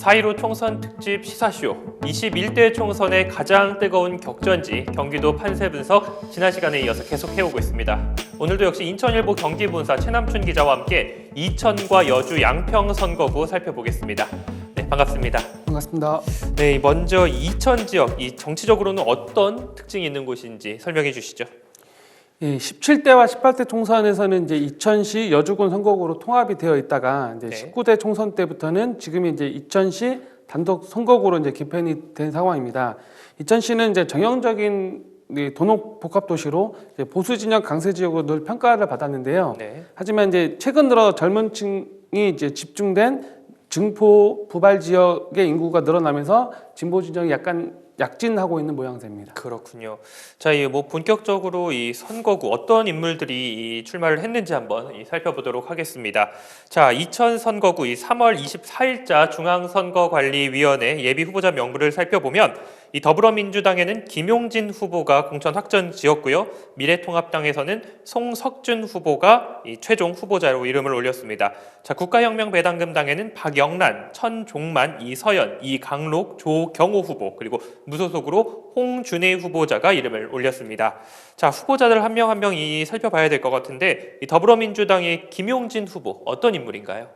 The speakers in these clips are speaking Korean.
4.15 총선 특집 시사쇼 21대 총선의 가장 뜨거운 격전지 경기도 판세 분석 지난 시간에 이어서 계속 해오고 있습니다. 오늘도 역시 인천일보 경기본사 최남춘 기자와 함께 이천과 여주 양평 선거구 살펴보겠습니다. 네, 반갑습니다. 반갑습니다. 네, 먼저 이천 지역, 이 정치적으로는 어떤 특징이 있는 곳인지 설명해 주시죠. 17대와 18대 총선에서는 이제 이천시 여주군 선거구로 통합이 되어 있다가 이제 19대 총선 때부터는 지금 이제 이천시 단독 선거구로 이제 개편이 된 상황입니다. 이천시는 이제 정형적인 도농 복합 도시로 보수 진영 강세 지역으로 늘 평가를 받았는데요. 하지만 이제 최근 들어 젊은층이 이제 집중된 증포 부발 지역의 인구가 늘어나면서 진보 진영이 약간 약진하고 있는 모양새입니다. 그렇군요. 자, 이 뭐 본격적으로 이 선거구 어떤 인물들이 이 출마를 했는지 한번 살펴보도록 하겠습니다. 자, 이천 선거구 이 3월 24일자 중앙선거관리위원회 예비 후보자 명부를 살펴보면 이 더불어민주당에는 김용진 후보가 공천 확정지었고요. 미래통합당에서는 송석준 후보가 이 최종 후보자로 이름을 올렸습니다. 자, 국가혁명배당금당에는 박영란, 천종만, 이서연, 이강록, 조경호 후보 그리고 무소속으로 홍준혜 후보자가 이름을 올렸습니다. 자, 후보자들 한 명 한 명 살펴봐야 될 것 같은데 이 더불어민주당의 김용진 후보 어떤 인물인가요?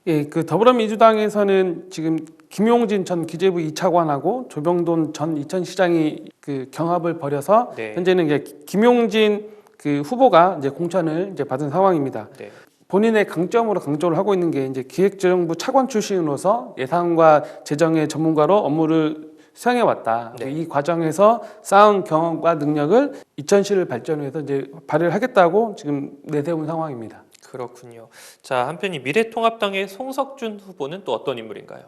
그 더불어민주당에서는 지금 김용진 전 기재부 2차관하고 조병돈 전 이천시장이 그 경합을 벌여서 현재는 이제 김용진 그 후보가 이제 공천을 이제 받은 상황입니다. 본인의 강점으로 강조를 하고 있는 게 이제 기획재정부 차관 출신으로서 예산과 재정의 전문가로 업무를 수행해 왔다. 이 과정에서 쌓은 경험과 능력을 이천시를 발전해서 이제 발휘를 하겠다고 지금 내세운 상황입니다. 그렇군요. 자, 한편 이 미래통합당의 송석준 후보는 또 어떤 인물인가요?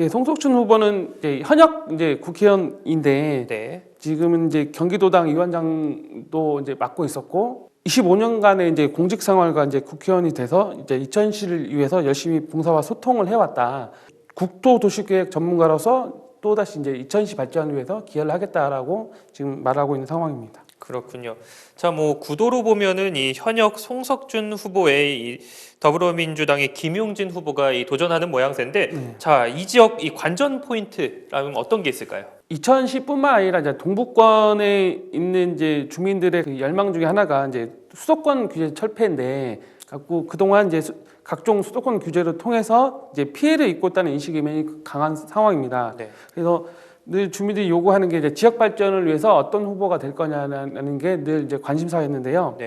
송석준 후보는 이제 현역 이제 국회의원인데 지금은 이제 경기도당 위원장도 이제 맡고 있었고 25년간의 이제 공직 생활과 이제 국회의원이 돼서 이제 이천시를 위해서 열심히 봉사와 소통을 해왔다. 국토도시계획 전문가로서 또다시 이제 이천시 발전을 위해서 기여를 하겠다라고 지금 말하고 있는 상황입니다. 그렇군요. 자, 뭐 구도로 보면은 이 현역 송석준 후보의 이 더불어민주당의 김용진 후보가 도전하는 모양새인데, 자, 이 지역 이 관전 포인트라면 어떤 게 있을까요? 이천시뿐만 아니라 이제 동북권에 있는 이제 주민들의 그 열망 중에 하나가 이제 수도권 규제 철폐인데, 갖고 그동안 이제 각종 수도권 규제를 통해서 이제 피해를 입고 있다는 인식이 매우 강한 상황입니다. 그래서 늘 주민들이 요구하는 게 이제 지역 발전을 위해서 어떤 후보가 될 거냐는 게 늘 이제 관심사였는데요.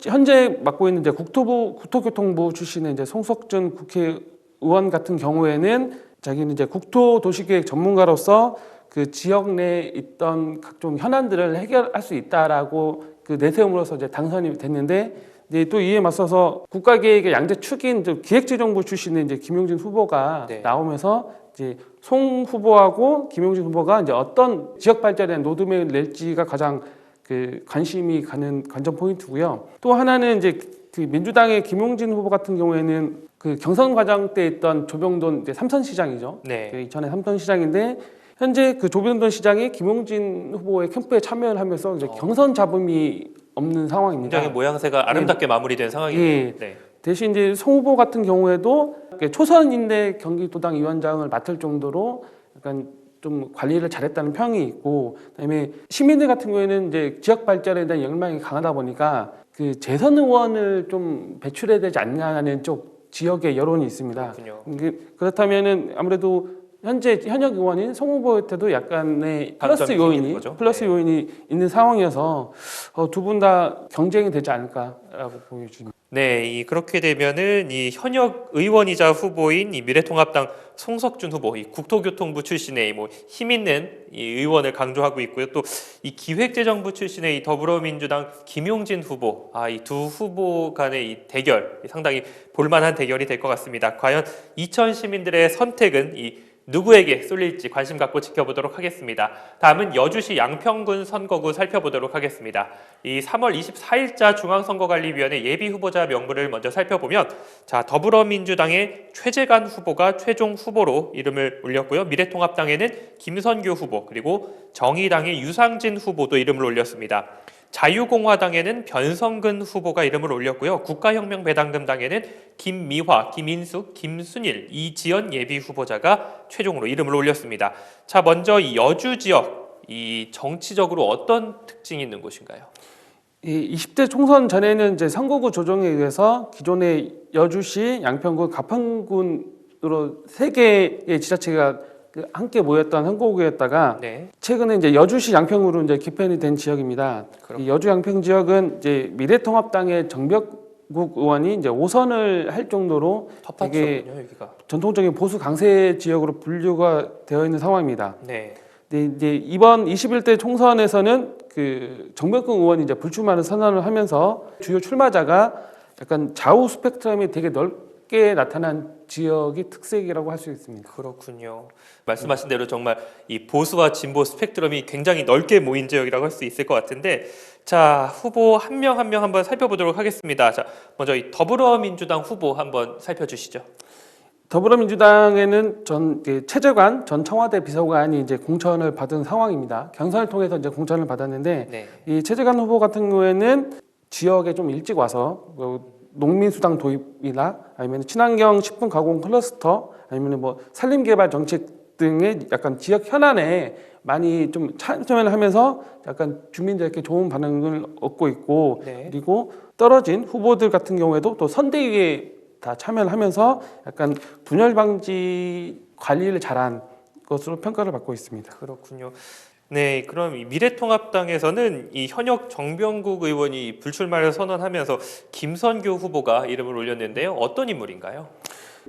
현재 맡고 있는 이제 국토교통부 출신의 이제 송석준 국회의원 같은 경우에는 자기는 이제 국토도시계획 전문가로서 그 지역 내에 있던 각종 현안들을 해결할 수 있다라고 그 내세움으로서 이제 당선이 됐는데. 또 이에 맞서서 국가계획의 양대축인 기획재정부 출신의 이제 김용진 후보가 나오면서 이제 송 후보하고 김용진 후보가 이제 어떤 지역 발전에 노드맵을 낼지가 가장 그 관심이 가는 관전 포인트고요. 또 하나는 이제 그 민주당의 김용진 후보 같은 경우에는 그 경선 과정 때 있던 조병돈 이제 삼선시장이죠. 이전에 삼선시장인데 현재 그 조병돈 시장이 김용진 후보의 캠프에 참여를 하면서 이제 경선 잡음이 없는 상황입니다. 굉장히 모양새가 아름답게 마무리된 상황이에요. 대신 이제 송 후보 같은 경우에도 초선인데 경기도당 위원장을 맡을 정도로 약간 좀 관리를 잘했다는 평이 있고, 그다음에 시민들 같은 경우에는 이제 지역 발전에 대한 열망이 강하다 보니까 그 재선 의원을 좀 배출해야 되지 않냐는 쪽 지역의 여론이 있습니다. 그렇다면은 아무래도 현재 현역 의원인 송 후보한테도 약간의 플러스 요인이 있는 상황이어서 두 분 다 경쟁이 되지 않을까라고 보여집니다. 네, 그렇게 되면은 이 현역 의원이자 후보인 이 미래통합당 송석준 후보, 이 국토교통부 출신의 뭐 힘 있는 이 의원을 강조하고 있고요. 또 이 기획재정부 출신의 이 더불어민주당 김용진 후보, 이 두 후보 간의 이 대결 상당히 볼만한 대결이 될 것 같습니다. 과연 이천 시민들의 선택은 누구에게 쏠릴지 관심 갖고 지켜보도록 하겠습니다. 다음은 여주시 양평군 선거구 살펴보도록 하겠습니다. 이 3월 24일자 중앙선거관리위원회 예비후보자 명부를 먼저 살펴보면, 자, 더불어민주당의 최재관 후보가 최종 후보로 이름을 올렸고요. 미래통합당에는 김선교 후보 그리고 정의당의 유상진 후보도 이름을 올렸습니다. 자유공화당에는 변성근 후보가 이름을 올렸고요. 국가혁명배당금당에는 김미화, 김인숙, 김순일, 이지연 예비 후보자가 최종으로 이름을 올렸습니다. 자, 먼저 이 여주 지역, 이 정치적으로 어떤 특징이 있는 곳인가요? 이 20대 총선 전에는 이제 선거구 조정에 의해서 기존의 여주시, 양평군, 가평군으로 세 개의 지자체가 함께 모였던 선거구였다가 네. 최근에 이제 여주시 양평으로 이제 개편이 된 지역입니다. 이 여주 양평 지역은 이제 미래통합당의 정벽국 의원이 이제 5선을 할 정도로 되게 텃밭이었군요, 여기가. 전통적인 보수 강세 지역으로 분류가 되어 있는 상황입니다. 네. 근데 이제 이번 21대 총선에서는 그 정벽근 의원이 이제 불출마를 선언을 하면서 주요 출마자가 약간 좌우 스펙트럼이 되게 넓게 나타난 지역이 특색이라고 할 수 있습니다. 그렇군요. 말씀하신 대로 정말 이 보수와 진보 스펙트럼이 굉장히 넓게 모인 지역이라고 할 수 있을 것 같은데, 자, 후보 한 명 한 명 한번 살펴보도록 하겠습니다. 자, 먼저 이 더불어민주당 후보 한번 살펴주시죠. 더불어민주당에는 최재관 전 청와대 비서관이 이제 공천을 받은 상황입니다. 경선을 통해서 이제 공천을 받았는데 네. 이 최재관 후보 같은 경우에는 지역에 좀 일찍 와서 농민수당 도입이나 아니면 친환경 식품 가공 클러스터 아니면 뭐 산림개발 정책 등의 약간 지역 현안에 많이 좀 참여를 하면서 약간 주민들에게 좋은 반응을 얻고 있고 네. 그리고 떨어진 후보들 같은 경우에도 또 선대위에 다 참여를 하면서 약간 분열 방지 관리를 잘한 것으로 평가를 받고 있습니다. 그렇군요. 네, 그럼 이 미래통합당에서는 이 현역 정병국 의원이 불출마를 선언하면서 김선교 후보가 이름을 올렸는데요. 어떤 인물인가요?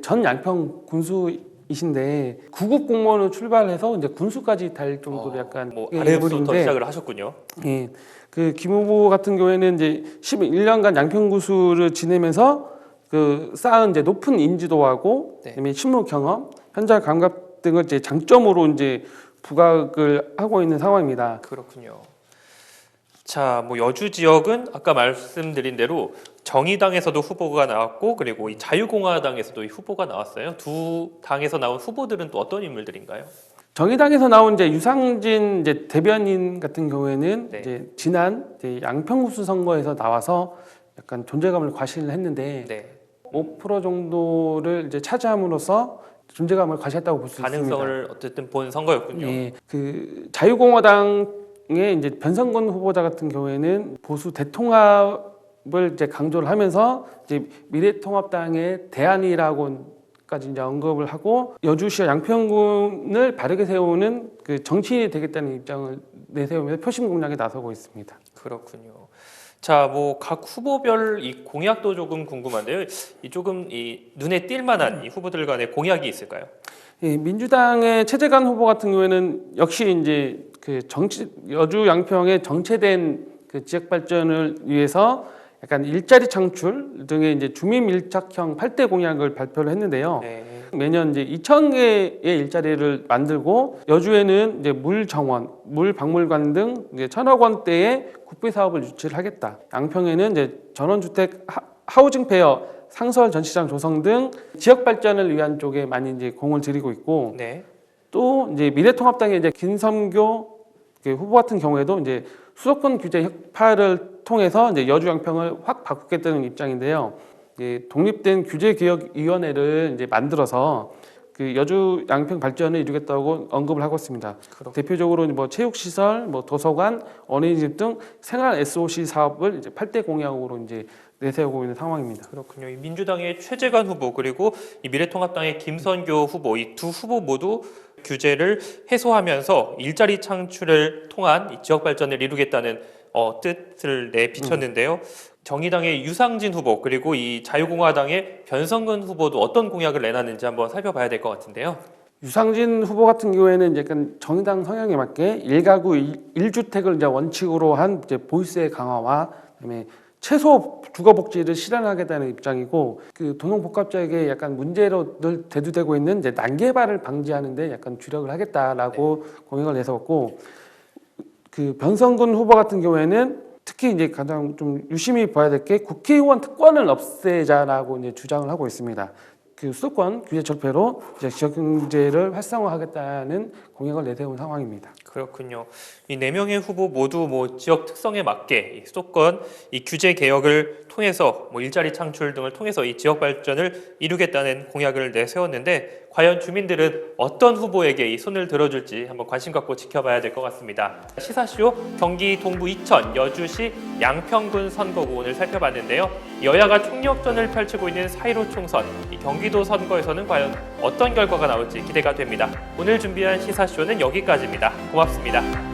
전 양평 군수이신데 구급 공무원으로 출발해서 이제 군수까지 달 정도로 약간 뭐 아래부터 시작을 하셨군요. 예, 그 김 후보 같은 경우에는 이제 11년간 양평 군수를 지내면서 그 쌓은 이제 높은 인지도하고 네. 그다음에 실무 경험, 현장 감각 등을 이제 장점으로 이제 부각을 하고 있는 상황입니다. 그렇군요. 자, 뭐 여주 지역은 아까 말씀드린 대로 정의당에서도 후보가 나왔고 그리고 이 자유공화당에서도 이 후보가 나왔어요. 두 당에서 나온 후보들은 또 어떤 인물들인가요? 정의당에서 나온 이제 유상진 이제 대변인 같은 경우에는 네. 이제 지난 이제 양평구수 선거에서 나와서 약간 존재감을 과시를 했는데 네. 5% 정도를 이제 차지함으로써 존재감을 과시했다고 볼 수 있습니다. 가능성을 어쨌든 본 선거였군요. 예, 그 자유공화당의 이제 변성근 후보자 같은 경우에는 보수 대통합을 이제 강조를 하면서 이제 미래통합당의 대안이라고까지 이제 언급을 하고 여주시와 양평군을 바르게 세우는 그 정치인이 되겠다는 입장을 내세우면서 표심 공략에 나서고 있습니다. 그렇군요. 자, 뭐 각 후보별 이 공약도 조금 궁금한데요. 이 조금 이 눈에 띌 만한 이 후보들 간의 공약이 있을까요? 예, 민주당의 최재관 후보 같은 경우에는 역시 이제 그 여주 양평의 정체된 그 지역 발전을 위해서 약간 일자리 창출 등의 이제 주민 밀착형 8대 공약을 발표를 했는데요. 네. 매년 이제 2,000개의 일자리를 만들고 여주에는 이제 물 정원, 물 박물관 등 이제 1,000억 원대의 국비 사업을 유치를 하겠다. 양평에는 이제 전원주택 하우징 페어 상설 전시장 조성 등 지역 발전을 위한 쪽에 많이 이제 공을 들이고 있고 네. 또 이제 미래통합당의 이제 김선교 후보 같은 경우에도 이제 수도권 규제 혁파를 통해서 이제 여주 양평을 확 바꾸겠다는 입장인데요. 독립된 규제개혁위원회를 이제 만들어서 그 여주 양평 발전을 이루겠다고 언급을 하고 있습니다. 대표적으로 뭐 체육시설, 뭐 도서관, 어린이집 등 생활 SOC 사업을 이제 8대 공약으로 이제 내세우고 있는 상황입니다. 그렇군요. 이 민주당의 최재관 후보 그리고 이 미래통합당의 김선교 후보 이 두 후보 모두 규제를 해소하면서 일자리 창출을 통한 이 지역 발전을 이루겠다는 뜻을 내비쳤는데요. 정의당의 유상진 후보 그리고 이 자유공화당의 변성근 후보도 어떤 공약을 내놨는지 한번 살펴봐야 될 것 같은데요. 유상진 후보 같은 경우에는 약간 정의당 성향에 맞게 1가구 1주택을 이제 원칙으로 한 이제 보유세 강화와 그다음에 최소 주거복지를 실현하겠다는 입장이고 그 도농복합지역에 약간 문제로 늘 대두되고 있는 이제 난개발을 방지하는데 약간 주력을 하겠다라고 공약을 내세웠고 그 변성근 후보 같은 경우에는 특히 이제 가장 좀 유심히 봐야 될 게 국회의원 특권을 없애자라고 이제 주장을 하고 있습니다. 그 수도권 규제 철폐로 이제 지역 경제를 활성화하겠다는 공약을 내세운 상황입니다. 그렇군요. 이 4명의 후보 모두 지역 특성에 맞게 이 수도권 이 규제 개혁을 통해서 일자리 창출 등을 통해서 이 지역 발전을 이루겠다는 공약을 내세웠는데 과연 주민들은 어떤 후보에게 이 손을 들어줄지 한번 관심 갖고 지켜봐야 될 것 같습니다. 시사쇼 경기 동부 이천, 여주시 양평군 선거구 오늘 살펴봤는데요. 여야가 총력전을 펼치고 있는 4.15 총선, 이 경기도 선거에서는 과연 어떤 결과가 나올지 기대가 됩니다. 오늘 준비한 시사쇼는 여기까지입니다. 고맙습니다.